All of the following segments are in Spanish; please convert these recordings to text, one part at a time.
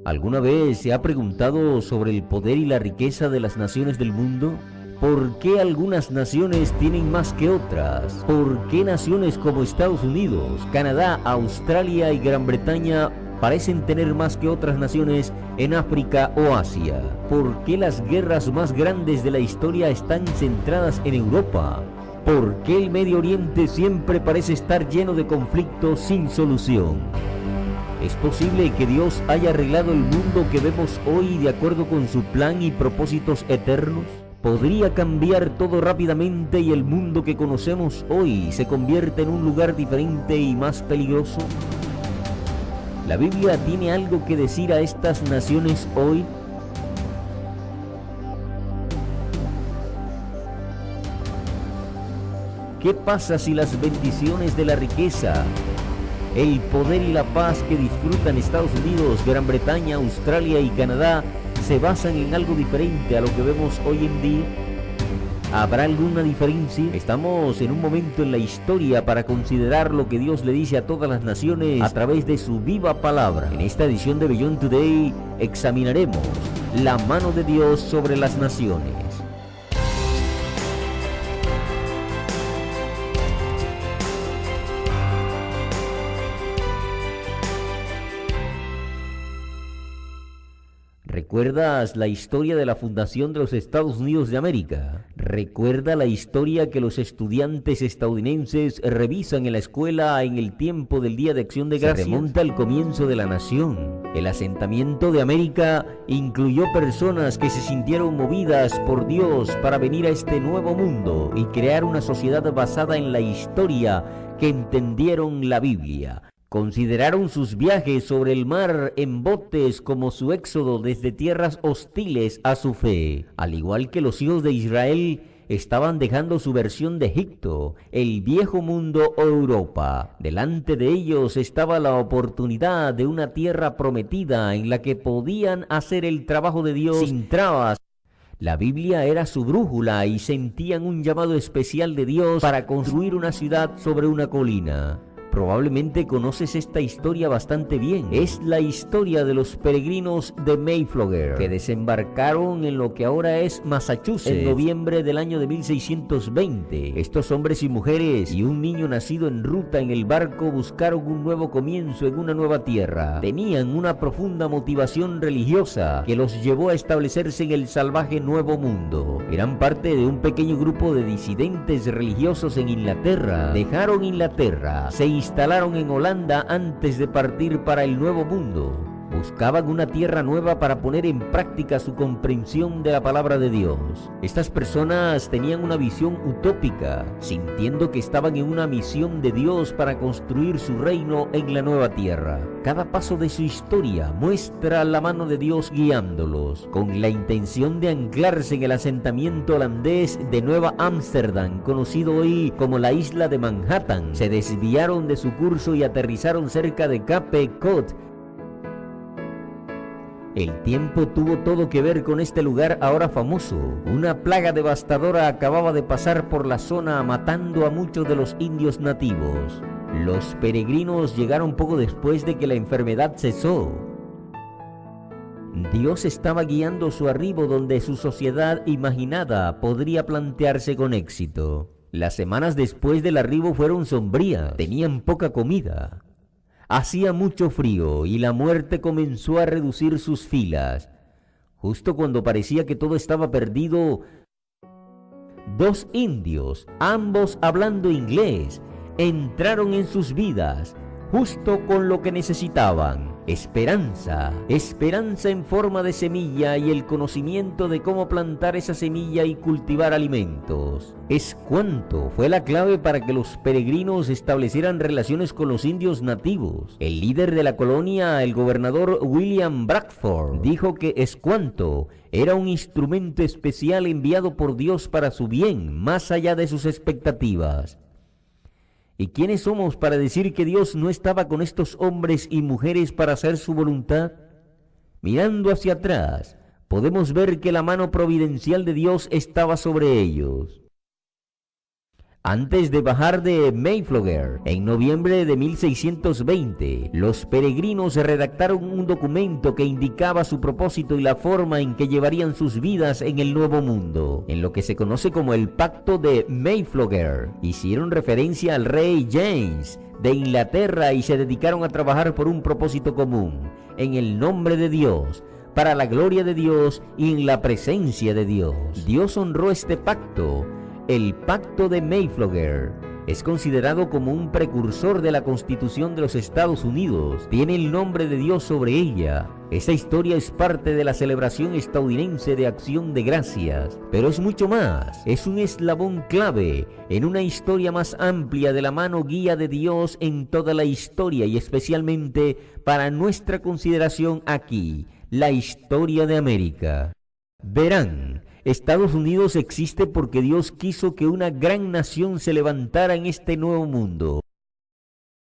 ¿Alguna vez se ha preguntado sobre el poder y la riqueza de las naciones del mundo? ¿Por qué algunas naciones tienen más que otras? ¿Por qué naciones como Estados Unidos, Canadá, Australia y Gran Bretaña parecen tener más que otras naciones en África o Asia? ¿Por qué las guerras más grandes de la historia están centradas en Europa? ¿Por qué el Medio Oriente siempre parece estar lleno de conflictos sin solución? ¿Es posible que Dios haya arreglado el mundo que vemos hoy de acuerdo con su plan y propósitos eternos? ¿Podría cambiar todo rápidamente y el mundo que conocemos hoy se convierte en un lugar diferente y más peligroso? ¿La Biblia tiene algo que decir a estas naciones hoy? ¿Qué pasa si las bendiciones de la riqueza, el poder y la paz que disfrutan Estados Unidos, Gran Bretaña, Australia y Canadá se basan en algo diferente a lo que vemos hoy en día? ¿Habrá alguna diferencia? Estamos en un momento en la historia para considerar lo que Dios le dice a todas las naciones a través de su viva palabra. En esta edición de Beyond Today examinaremos la mano de Dios sobre las naciones. ¿Recuerdas la historia de la fundación de los Estados Unidos de América? ¿Recuerda la historia que los estudiantes estadounidenses revisan en la escuela en el tiempo del Día de Acción de Gracias? Se remonta al comienzo de la nación. El asentamiento de América incluyó personas que se sintieron movidas por Dios para venir a este nuevo mundo y crear una sociedad basada en la historia que entendieron la Biblia. Consideraron sus viajes sobre el mar en botes como su éxodo desde tierras hostiles a su fe. Al igual que los hijos de Israel, estaban dejando su versión de Egipto, el viejo mundo o Europa. Delante de ellos estaba la oportunidad de una tierra prometida en la que podían hacer el trabajo de Dios sin trabas. La Biblia era su brújula y sentían un llamado especial de Dios para construir una ciudad sobre una colina. Probablemente conoces esta historia bastante bien. Es la historia de los peregrinos de Mayflower, que desembarcaron en lo que ahora es Massachusetts en noviembre del año de 1620. Estos hombres y mujeres y un niño nacido en ruta en el barco buscaron un nuevo comienzo en una nueva tierra. Tenían una profunda motivación religiosa que los llevó a establecerse en el salvaje nuevo mundo. Eran parte de un pequeño grupo de disidentes religiosos en Inglaterra. Dejaron Inglaterra, se instalaron en Holanda antes de partir para el Nuevo Mundo. Buscaban una tierra nueva para poner en práctica su comprensión de la palabra de Dios. Estas personas tenían una visión utópica, sintiendo que estaban en una misión de Dios para construir su reino en la nueva tierra. Cada paso de su historia muestra la mano de Dios guiándolos, con la intención de anclarse en el asentamiento holandés de Nueva Ámsterdam, conocido hoy como la isla de Manhattan. Se desviaron de su curso y aterrizaron cerca de Cape Cod. El tiempo tuvo todo que ver con este lugar ahora famoso. Una plaga devastadora acababa de pasar por la zona, matando a muchos de los indios nativos. Los peregrinos llegaron poco después de que la enfermedad cesó. Dios estaba guiando su arribo donde su sociedad imaginada podría plantearse con éxito. Las semanas después del arribo fueron sombrías, tenían poca comida. Hacía mucho frío y la muerte comenzó a reducir sus filas. Justo cuando parecía que todo estaba perdido, dos indios, ambos hablando inglés, entraron en sus vidas, justo con lo que necesitaban: esperanza. Esperanza en forma de semilla y el conocimiento de cómo plantar esa semilla y cultivar alimentos. Escuanto fue la clave para que los peregrinos establecieran relaciones con los indios nativos. El líder de la colonia, el gobernador William Bradford, dijo que Escuanto era un instrumento especial enviado por Dios para su bien, más allá de sus expectativas. ¿Y quiénes somos para decir que Dios no estaba con estos hombres y mujeres para hacer su voluntad? Mirando hacia atrás, podemos ver que la mano providencial de Dios estaba sobre ellos. Antes de bajar de Mayflower, en noviembre de 1620, los peregrinos redactaron un documento que indicaba su propósito y la forma en que llevarían sus vidas en el Nuevo Mundo, en lo que se conoce como el Pacto de Mayflower. Hicieron referencia al rey James de Inglaterra y se dedicaron a trabajar por un propósito común, en el nombre de Dios, para la gloria de Dios y en la presencia de Dios. Dios honró este pacto. El Pacto de Mayflower es considerado como un precursor de la Constitución de los Estados Unidos. Tiene el nombre de Dios sobre ella. Esta historia es parte de la celebración estadounidense de Acción de Gracias, pero es mucho más. Es un eslabón clave en una historia más amplia de la mano guía de Dios en toda la historia y especialmente para nuestra consideración aquí, la historia de América. Verán, Estados Unidos existe porque Dios quiso que una gran nación se levantara en este nuevo mundo.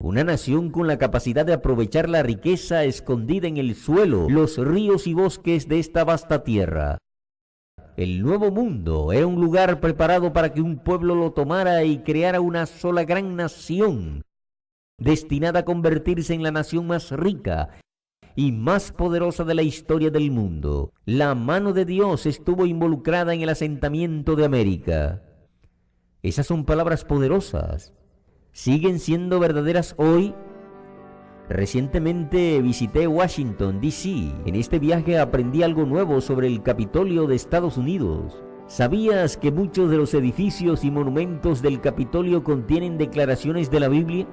Una nación con la capacidad de aprovechar la riqueza escondida en el suelo, los ríos y bosques de esta vasta tierra. El nuevo mundo era un lugar preparado para que un pueblo lo tomara y creara una sola gran nación, destinada a convertirse en la nación más rica y más poderosa de la historia del mundo. La mano de Dios estuvo involucrada en el asentamiento de América. Esas son palabras poderosas. ¿Siguen siendo verdaderas hoy? Recientemente visité Washington, D.C. En este viaje aprendí algo nuevo sobre el Capitolio de Estados Unidos. ¿Sabías que muchos de los edificios y monumentos del Capitolio contienen declaraciones de la Biblia?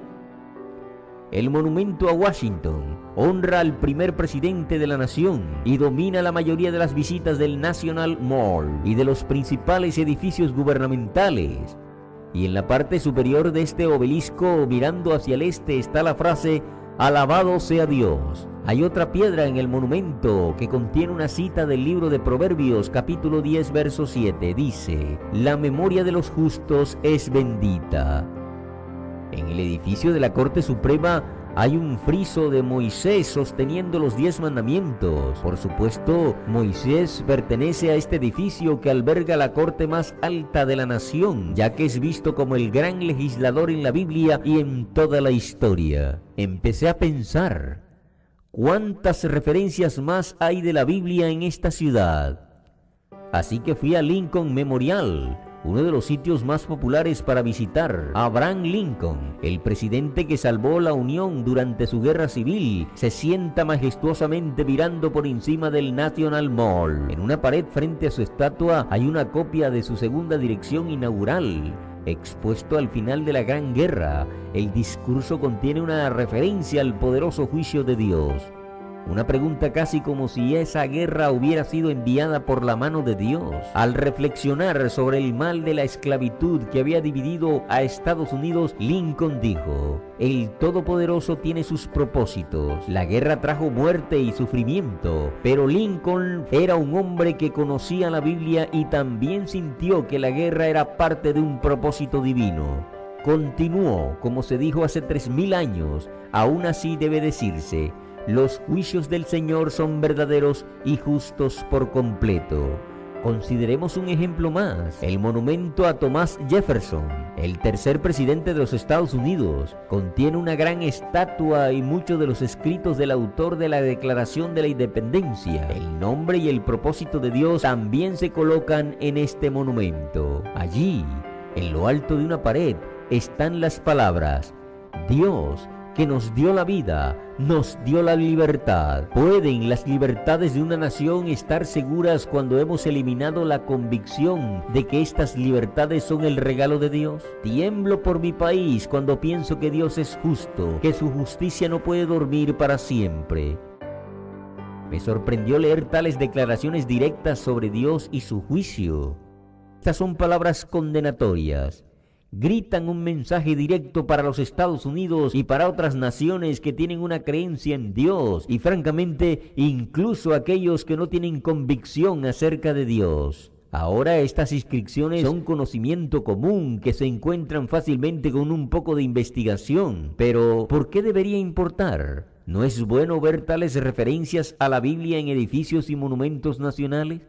El monumento a Washington honra al primer presidente de la nación y domina la mayoría de las visitas del National Mall y de los principales edificios gubernamentales. Y en la parte superior de este obelisco, mirando hacia el este, está la frase «Alabado sea Dios». Hay otra piedra en el monumento que contiene una cita del libro de Proverbios, capítulo 10, verso 7. Dice: «La memoria de los justos es bendita». En el edificio de la Corte Suprema hay un friso de Moisés sosteniendo los 10 mandamientos. Por supuesto, Moisés pertenece a este edificio que alberga la corte más alta de la nación, ya que es visto como el gran legislador en la Biblia y en toda la historia. Empecé a pensar, ¿cuántas referencias más hay de la Biblia en esta ciudad? Así que fui a Lincoln Memorial, uno de los sitios más populares para visitar. Abraham Lincoln, el presidente que salvó la Unión durante su guerra civil, se sienta majestuosamente mirando por encima del National Mall. En una pared frente a su estatua hay una copia de su segunda dirección inaugural, expuesto al final de la Gran Guerra. El discurso contiene una referencia al poderoso juicio de Dios. Una pregunta casi como si esa guerra hubiera sido enviada por la mano de Dios. Al reflexionar sobre el mal de la esclavitud que había dividido a Estados Unidos, Lincoln dijo: «El Todopoderoso tiene sus propósitos. La guerra trajo muerte y sufrimiento, pero Lincoln era un hombre que conocía la Biblia y también sintió que la guerra era parte de un propósito divino». Continuó, como se dijo hace 3000 años, aún así debe decirse: «Los juicios del Señor son verdaderos y justos por completo». Consideremos un ejemplo más: el monumento a Thomas Jefferson, el tercer presidente de los Estados Unidos. Contiene una gran estatua y muchos de los escritos del autor de la Declaración de la Independencia. El nombre y el propósito de Dios también se colocan en este monumento. Allí, en lo alto de una pared, están las palabras: «Dios, que nos dio la vida, nos dio la libertad». ¿Pueden las libertades de una nación estar seguras cuando hemos eliminado la convicción de que estas libertades son el regalo de Dios? Tiemblo por mi país cuando pienso que Dios es justo, que su justicia no puede dormir para siempre. Me sorprendió leer tales declaraciones directas sobre Dios y su juicio. Estas son palabras condenatorias. Gritan un mensaje directo para los Estados Unidos y para otras naciones que tienen una creencia en Dios, y francamente, incluso aquellos que no tienen convicción acerca de Dios. Ahora estas inscripciones son conocimiento común que se encuentran fácilmente con un poco de investigación. Pero, ¿por qué debería importar? ¿No es bueno ver tales referencias a la Biblia en edificios y monumentos nacionales?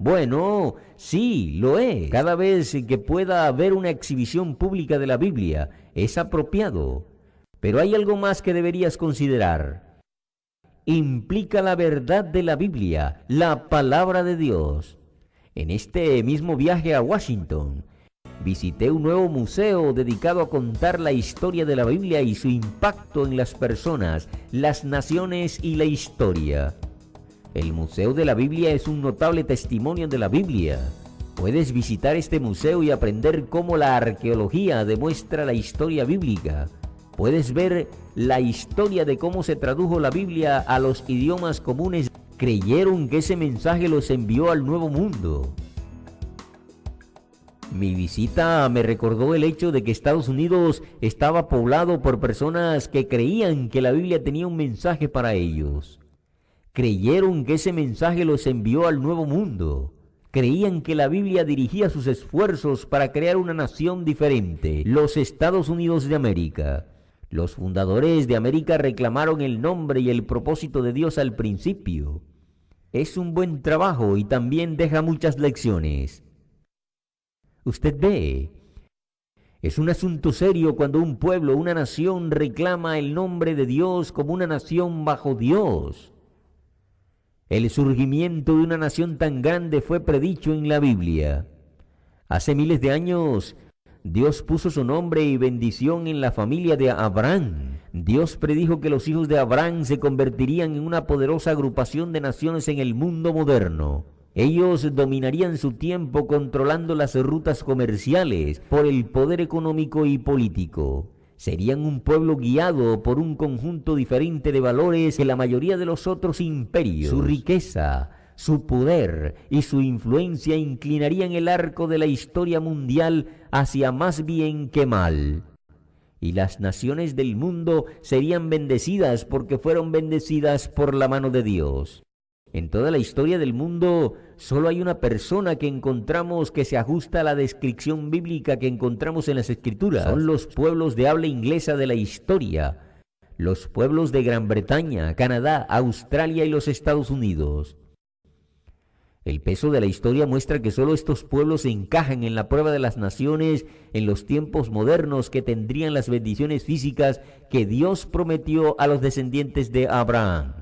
Bueno, sí, lo es. Cada vez que pueda haber una exhibición pública de la Biblia, es apropiado. Pero hay algo más que deberías considerar. Implica la verdad de la Biblia, la palabra de Dios. En este mismo viaje a Washington, visité un nuevo museo dedicado a contar la historia de la Biblia y su impacto en las personas, las naciones y la historia. El Museo de la Biblia es un notable testimonio de la Biblia. Puedes visitar este museo y aprender cómo la arqueología demuestra la historia bíblica. Puedes ver la historia de cómo se tradujo la Biblia a los idiomas comunes. Creyeron que ese mensaje los envió al Nuevo Mundo. Mi visita me recordó el hecho de que Estados Unidos estaba poblado por personas que creían que la Biblia tenía un mensaje para ellos. Creyeron que ese mensaje los envió al Nuevo Mundo. Creían que la Biblia dirigía sus esfuerzos para crear una nación diferente, los Estados Unidos de América. Los fundadores de América reclamaron el nombre y el propósito de Dios al principio. Es un buen trabajo y también deja muchas lecciones. Usted ve, es un asunto serio cuando un pueblo, una nación reclama el nombre de Dios como una nación bajo Dios. El surgimiento de una nación tan grande fue predicho en la Biblia. Hace miles de años, Dios puso su nombre y bendición en la familia de Abraham. Dios predijo que los hijos de Abraham se convertirían en una poderosa agrupación de naciones en el mundo moderno. Ellos dominarían su tiempo controlando las rutas comerciales por el poder económico y político. Serían un pueblo guiado por un conjunto diferente de valores que la mayoría de los otros imperios. Su riqueza, su poder y su influencia inclinarían el arco de la historia mundial hacia más bien que mal. Y las naciones del mundo serían bendecidas porque fueron bendecidas por la mano de Dios. En toda la historia del mundo, solo hay una persona que encontramos que se ajusta a la descripción bíblica que encontramos en las Escrituras. Son los pueblos de habla inglesa de la historia, los pueblos de Gran Bretaña, Canadá, Australia y los Estados Unidos. El peso de la historia muestra que solo estos pueblos encajan en la prueba de las naciones en los tiempos modernos que tendrían las bendiciones físicas que Dios prometió a los descendientes de Abraham.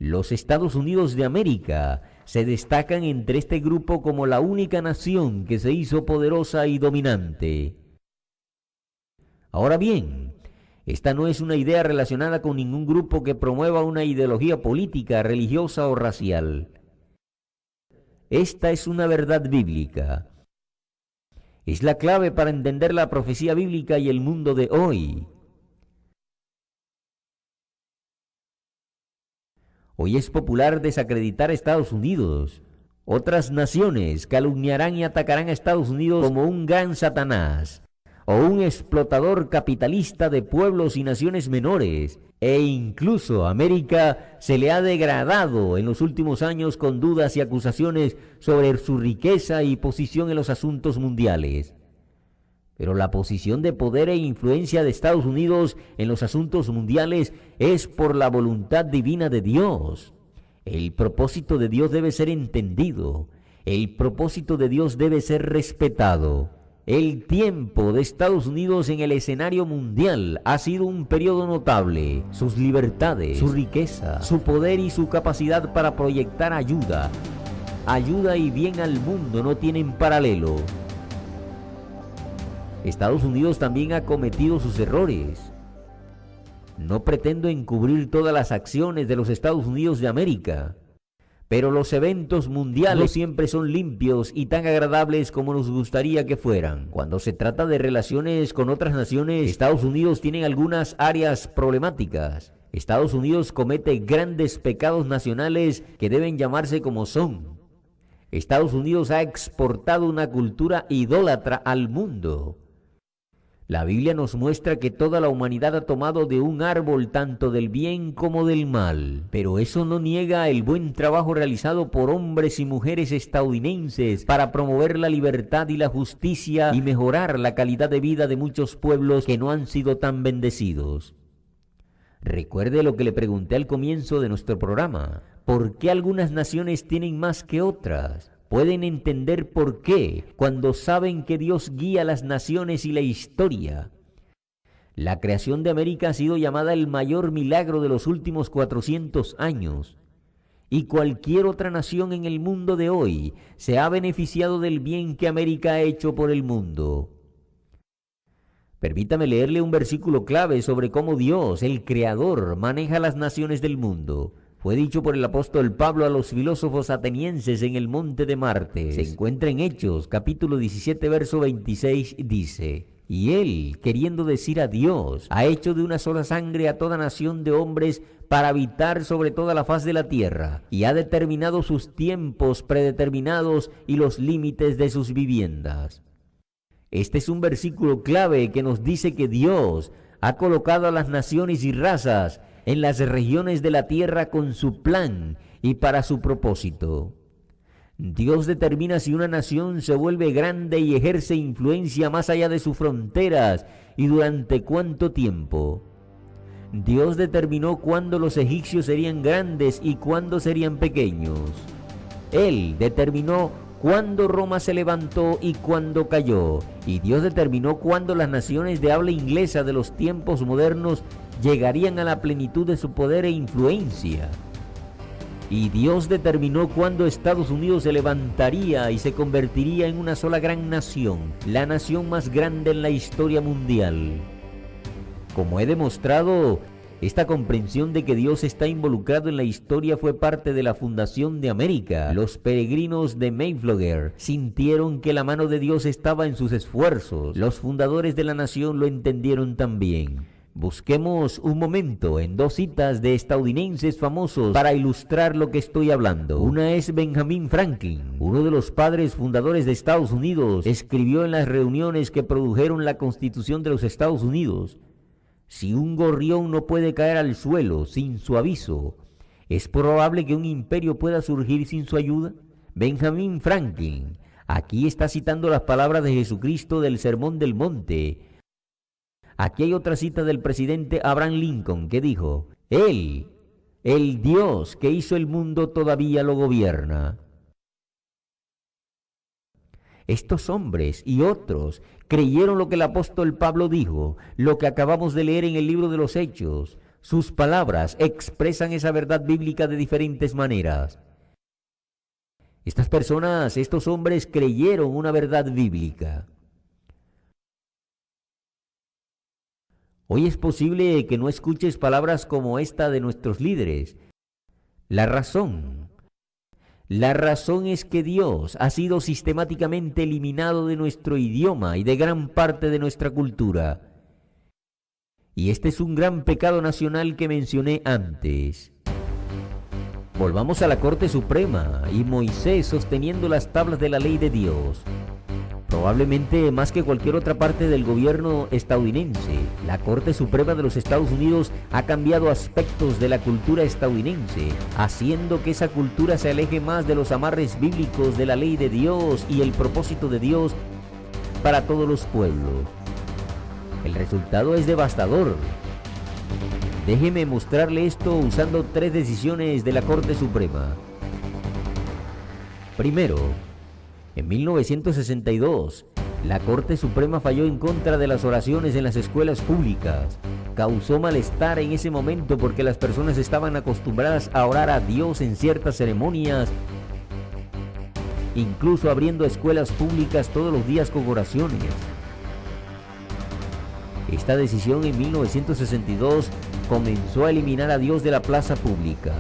Los Estados Unidos de América se destacan entre este grupo como la única nación que se hizo poderosa y dominante. Ahora bien, esta no es una idea relacionada con ningún grupo que promueva una ideología política, religiosa o racial. Esta es una verdad bíblica. Es la clave para entender la profecía bíblica y el mundo de hoy. Hoy es popular desacreditar a Estados Unidos. Otras naciones calumniarán y atacarán a Estados Unidos como un gran Satanás o un explotador capitalista de pueblos y naciones menores. E incluso a América se le ha degradado en los últimos años con dudas y acusaciones sobre su riqueza y posición en los asuntos mundiales. Pero la posición de poder e influencia de Estados Unidos en los asuntos mundiales es por la voluntad divina de Dios. El propósito de Dios debe ser entendido. El propósito de Dios debe ser respetado. El tiempo de Estados Unidos en el escenario mundial ha sido un periodo notable. Sus libertades, su riqueza, su poder y su capacidad para proyectar ayuda y bien al mundo no tienen paralelo. Estados Unidos también ha cometido sus errores. No pretendo encubrir todas las acciones de los Estados Unidos de América, pero los eventos mundiales no siempre son limpios y tan agradables como nos gustaría que fueran. Cuando se trata de relaciones con otras naciones, Estados Unidos tiene algunas áreas problemáticas. Estados Unidos comete grandes pecados nacionales que deben llamarse como son. Estados Unidos ha exportado una cultura idólatra al mundo. La Biblia nos muestra que toda la humanidad ha tomado de un árbol tanto del bien como del mal. Pero eso no niega el buen trabajo realizado por hombres y mujeres estadounidenses para promover la libertad y la justicia y mejorar la calidad de vida de muchos pueblos que no han sido tan bendecidos. Recuerde lo que le pregunté al comienzo de nuestro programa. ¿Por qué algunas naciones tienen más que otras? Pueden entender por qué cuando saben que Dios guía las naciones y la historia. La creación de América ha sido llamada el mayor milagro de los últimos 400 años. Y cualquier otra nación en el mundo de hoy se ha beneficiado del bien que América ha hecho por el mundo. Permítame leerle un versículo clave sobre cómo Dios, el Creador, maneja las naciones del mundo. Fue dicho por el apóstol Pablo a los filósofos atenienses en el monte de Marte. Se encuentra en Hechos, capítulo 17, verso 26, dice: y él, queriendo decir a Dios, ha hecho de una sola sangre a toda nación de hombres para habitar sobre toda la faz de la tierra, y ha determinado sus tiempos predeterminados y los límites de sus viviendas. Este es un versículo clave que nos dice que Dios ha colocado a las naciones y razas en las regiones de la tierra con su plan y para su propósito. Dios determina si una nación se vuelve grande y ejerce influencia más allá de sus fronteras y durante cuánto tiempo. Dios determinó cuándo los egipcios serían grandes y cuándo serían pequeños. Él determinó cuándo Roma se levantó y cuándo cayó. Y Dios determinó cuándo las naciones de habla inglesa de los tiempos modernos llegarían a la plenitud de su poder e influencia. Y Dios determinó cuándo Estados Unidos se levantaría y se convertiría en una sola gran nación, la nación más grande en la historia mundial. Como he demostrado, esta comprensión de que Dios está involucrado en la historia fue parte de la fundación de América. Los peregrinos de Mayflower sintieron que la mano de Dios estaba en sus esfuerzos. Los fundadores de la nación lo entendieron también. Busquemos un momento en dos citas de estadounidenses famosos para ilustrar lo que estoy hablando. Una es Benjamin Franklin, uno de los padres fundadores de Estados Unidos. Escribió en las reuniones que produjeron la Constitución de los Estados Unidos: si un gorrión no puede caer al suelo sin su aviso, ¿es probable que un imperio pueda surgir sin su ayuda? Benjamin Franklin. Aquí está citando las palabras de Jesucristo del Sermón del Monte. Aquí hay otra cita del presidente Abraham Lincoln que dijo: Él, el Dios que hizo el mundo, todavía lo gobierna. Estos hombres y otros creyeron lo que el apóstol Pablo dijo, lo que acabamos de leer en el libro de los Hechos. Sus palabras expresan esa verdad bíblica de diferentes maneras. Estas personas, estos hombres creyeron una verdad bíblica. Hoy es posible que no escuches palabras como esta de nuestros líderes. La razón es que Dios ha sido sistemáticamente eliminado de nuestro idioma y de gran parte de nuestra cultura. Y este es un gran pecado nacional que mencioné antes. Volvamos a la Corte Suprema y Moisés sosteniendo las tablas de la ley de Dios. Probablemente más que cualquier otra parte del gobierno estadounidense, la Corte Suprema de los Estados Unidos ha cambiado aspectos de la cultura estadounidense, haciendo que esa cultura se aleje más de los amarres bíblicos de la ley de Dios y el propósito de Dios para todos los pueblos. El resultado es devastador. Déjeme mostrarle esto usando 3 decisiones de la Corte Suprema. Primero, en 1962, la Corte Suprema falló en contra de las oraciones en las escuelas públicas. Causó malestar en ese momento porque las personas estaban acostumbradas a orar a Dios en ciertas ceremonias, incluso abriendo escuelas públicas todos los días con oraciones. Esta decisión en 1962 comenzó a eliminar a Dios de la plaza pública.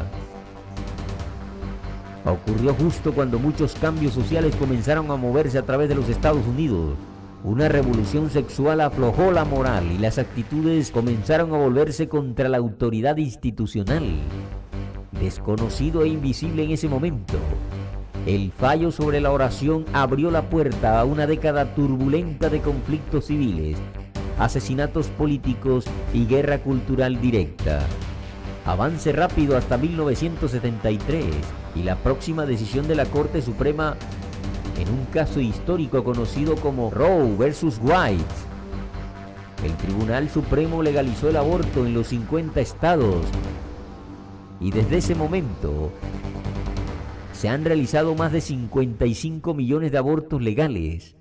Ocurrió justo cuando muchos cambios sociales comenzaron a moverse a través de los Estados Unidos. Una revolución sexual aflojó la moral y las actitudes comenzaron a volverse contra la autoridad institucional. Desconocido e invisible en ese momento, el fallo sobre la oración abrió la puerta a una década turbulenta de conflictos civiles, asesinatos políticos y guerra cultural directa. Avance rápido hasta 1973 y la próxima decisión de la Corte Suprema en un caso histórico conocido como Roe versus Wade. El Tribunal Supremo legalizó el aborto en los 50 estados y desde ese momento se han realizado más de 55 millones de abortos legales.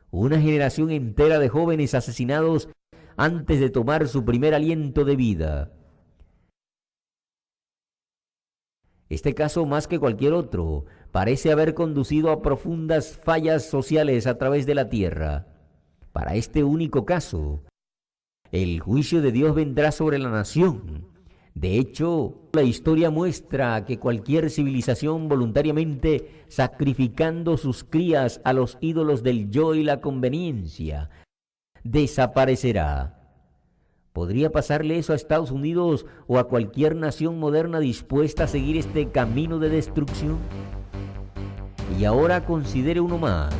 Una generación entera de jóvenes asesinados antes de tomar su primer aliento de vida. Este caso, más que cualquier otro, parece haber conducido a profundas fallas sociales a través de la tierra. Para este único caso, el juicio de Dios vendrá sobre la nación. De hecho, la historia muestra que cualquier civilización voluntariamente sacrificando sus crías a los ídolos del yo y la conveniencia desaparecerá. ¿Podría pasarle eso a Estados Unidos o a cualquier nación moderna dispuesta a seguir este camino de destrucción? Y ahora considere uno más.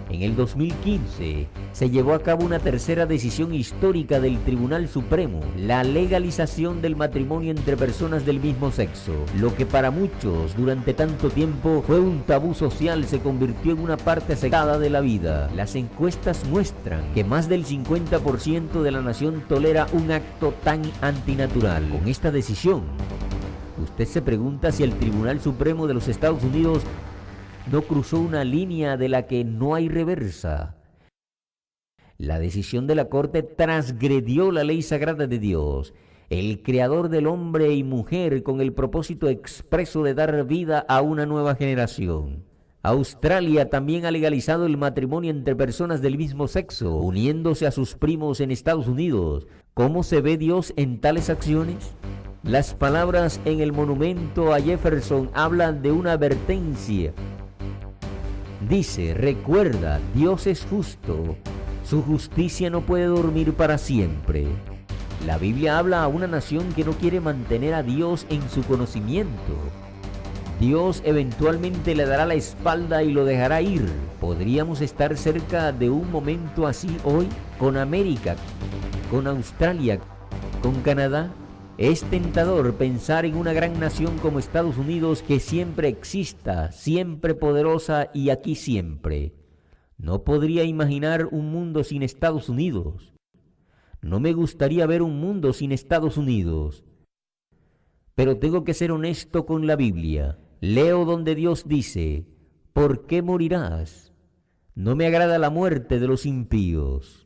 En el 2015 se llevó a cabo una tercera decisión histórica del Tribunal Supremo, la legalización del matrimonio entre personas del mismo sexo. Lo que para muchos durante tanto tiempo fue un tabú social se convirtió en una parte aceptada de la vida. Las encuestas muestran que más del 50% de la nación tolera un acto tan antinatural. Con esta decisión, usted se pregunta si el Tribunal Supremo de los Estados Unidos no cruzó una línea de la que no hay reversa. La decisión de la Corte transgredió la ley sagrada de Dios, el creador del hombre y mujer, con el propósito expreso de dar vida a una nueva generación. Australia también ha legalizado el matrimonio entre personas del mismo sexo, uniéndose a sus primos en Estados Unidos. ¿Cómo se ve Dios en tales acciones? Las palabras en el monumento a Jefferson hablan de una advertencia. Dice: recuerda, Dios es justo, su justicia no puede dormir para siempre. La Biblia habla a una nación que no quiere mantener a Dios en su conocimiento. Dios eventualmente le dará la espalda y lo dejará ir. ¿Podríamos estar cerca de un momento así hoy? Con América, con Australia, con Canadá. Es tentador pensar en una gran nación como Estados Unidos que siempre exista, siempre poderosa y aquí siempre. No podría imaginar un mundo sin Estados Unidos. No me gustaría ver un mundo sin Estados Unidos. Pero tengo que ser honesto con la Biblia. Leo donde Dios dice: ¿por qué morirás? No me agrada la muerte de los impíos.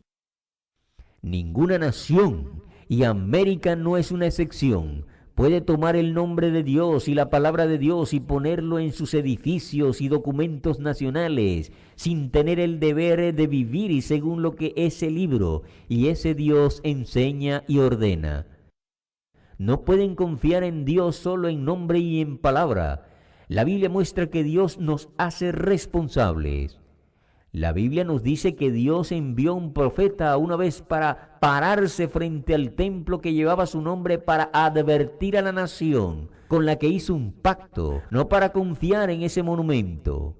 Ninguna nación, y América no es una excepción, puede tomar el nombre de Dios y la palabra de Dios y ponerlo en sus edificios y documentos nacionales, sin tener el deber de vivir según lo que ese libro y ese Dios enseña y ordena. No pueden confiar en Dios solo en nombre y en palabra. La Biblia muestra que Dios nos hace responsables. La Biblia nos dice que Dios envió un profeta una vez para pararse frente al templo que llevaba su nombre para advertir a la nación con la que hizo un pacto, no para confiar en ese monumento.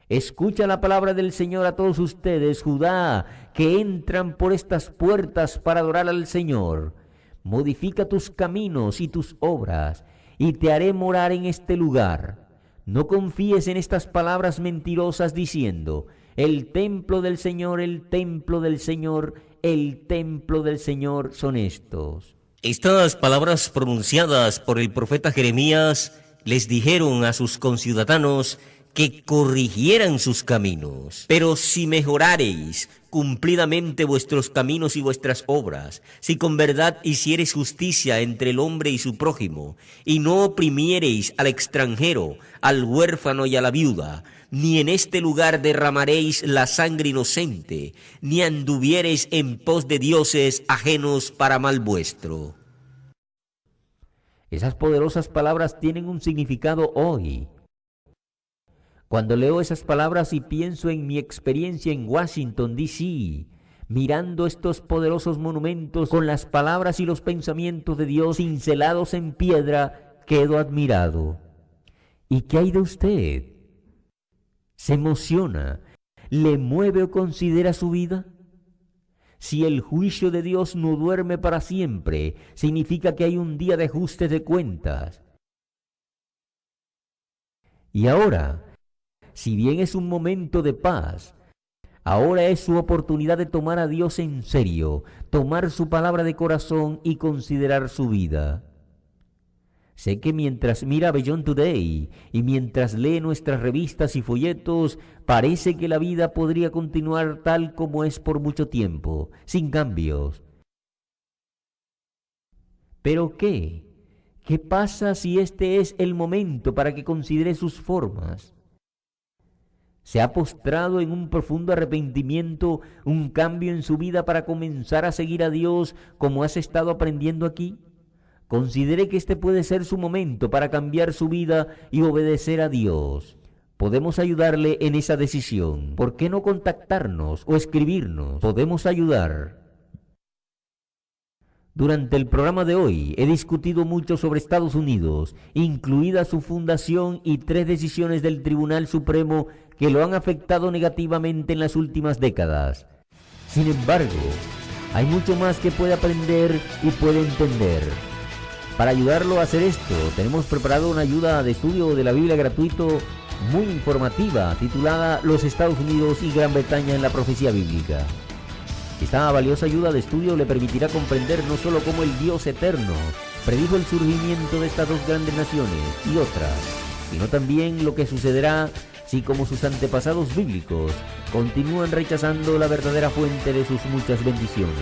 Escucha la palabra del Señor a todos ustedes, Judá, que entran por estas puertas para adorar al Señor. Modifica tus caminos y tus obras, y te haré morar en este lugar. No confíes en estas palabras mentirosas diciendo: el templo del Señor, el templo del Señor, el templo del Señor son estos. Estas palabras pronunciadas por el profeta Jeremías les dijeron a sus conciudadanos que corrigieran sus caminos. Pero si mejorareis cumplidamente vuestros caminos y vuestras obras, si con verdad hiciereis justicia entre el hombre y su prójimo, y no oprimiereis al extranjero, al huérfano y a la viuda, ni en este lugar derramaréis la sangre inocente, ni anduviereis en pos de dioses ajenos para mal vuestro. Esas poderosas palabras tienen un significado hoy. Cuando leo esas palabras y pienso en mi experiencia en Washington, D.C., mirando estos poderosos monumentos con las palabras y los pensamientos de Dios cincelados en piedra, quedo admirado. ¿Y qué hay de usted? ¿Se emociona? ¿Le mueve o considera su vida? Si el juicio de Dios no duerme para siempre, significa que hay un día de ajuste de cuentas. Y ahora, si bien es un momento de paz, Ahora es su oportunidad de tomar a Dios en serio, tomar su palabra de corazón y considerar su vida. Sé que mientras mira Beyond Today y mientras lee nuestras revistas y folletos, parece que la vida podría continuar tal como es por mucho tiempo, sin cambios. ¿Pero qué? ¿Qué pasa si este es el momento para que considere sus formas? ¿Se ha postrado en un profundo arrepentimiento, un cambio en su vida para comenzar a seguir a Dios como has estado aprendiendo aquí? Considere que este puede ser su momento para cambiar su vida y obedecer a Dios. Podemos ayudarle en esa decisión. ¿Por qué no contactarnos o escribirnos? Podemos ayudar. Durante el programa de hoy he discutido mucho sobre Estados Unidos, incluida su fundación y 3 decisiones del Tribunal Supremo que lo han afectado negativamente en las últimas décadas. Sin embargo, hay mucho más que puede aprender y puede entender. Para ayudarlo a hacer esto, tenemos preparado una ayuda de estudio de la Biblia gratuito muy informativa, titulada Los Estados Unidos y Gran Bretaña en la Profecía Bíblica. Esta valiosa ayuda de estudio le permitirá comprender no solo cómo el Dios eterno predijo el surgimiento de estas 2 grandes naciones y otras, sino también lo que sucederá si, como sus antepasados bíblicos, continúan rechazando la verdadera fuente de sus muchas bendiciones.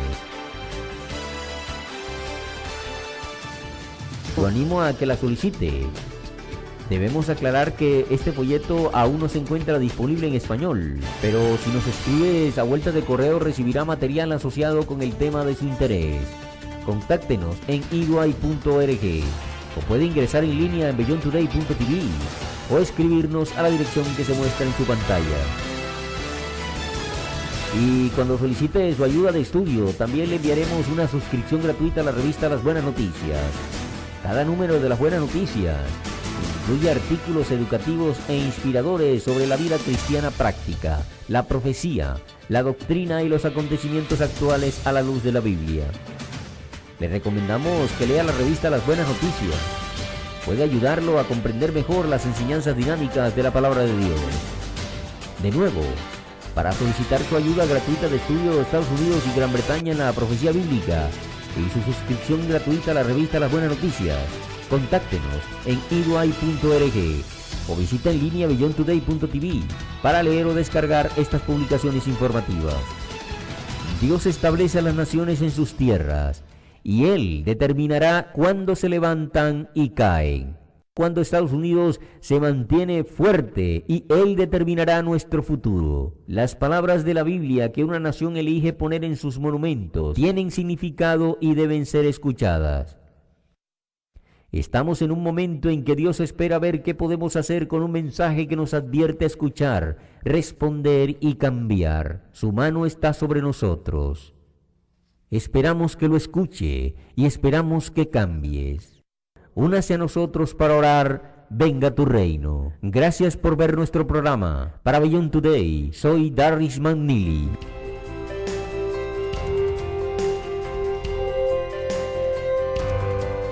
Lo animo a que la solicite. Debemos aclarar que este folleto aún no se encuentra disponible en español, pero si nos escribes a vuelta de correo recibirá material asociado con el tema de su interés. Contáctenos en eY.org o puede ingresar en línea en beyondtoday.tv o escribirnos a la dirección que se muestra en su pantalla. Y cuando solicite su ayuda de estudio, también le enviaremos una suscripción gratuita a la revista Las Buenas Noticias. Cada número de Las Buenas Noticias incluye artículos educativos e inspiradores sobre la vida cristiana práctica, la profecía, la doctrina y los acontecimientos actuales a la luz de la Biblia. Le recomendamos que lea la revista Las Buenas Noticias. Puede ayudarlo a comprender mejor las enseñanzas dinámicas de la palabra de Dios. De nuevo, para solicitar su ayuda gratuita de estudio de Estados Unidos y Gran Bretaña en la profecía bíblica y su suscripción gratuita a la revista Las Buenas Noticias, contáctenos en eY.org o visita en línea beyondtoday.tv para leer o descargar estas publicaciones informativas. Dios establece a las naciones en sus tierras y Él determinará cuándo se levantan y caen. Cuando Estados Unidos se mantiene fuerte y Él determinará nuestro futuro. Las palabras de la Biblia que una nación elige poner en sus monumentos tienen significado y deben ser escuchadas. Estamos en un momento en que Dios espera ver qué podemos hacer con un mensaje que nos advierte a escuchar, responder y cambiar. Su mano está sobre nosotros. Esperamos que lo escuche y esperamos que cambies. Únase a nosotros para orar, venga tu reino. Gracias por ver nuestro programa. Para Beyond Today, soy Darris McNeely.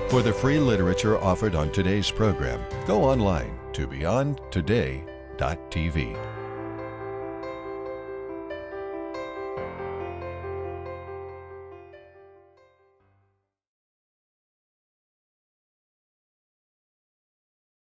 For the free literature offered on today's program, go online to beyondtoday.tv.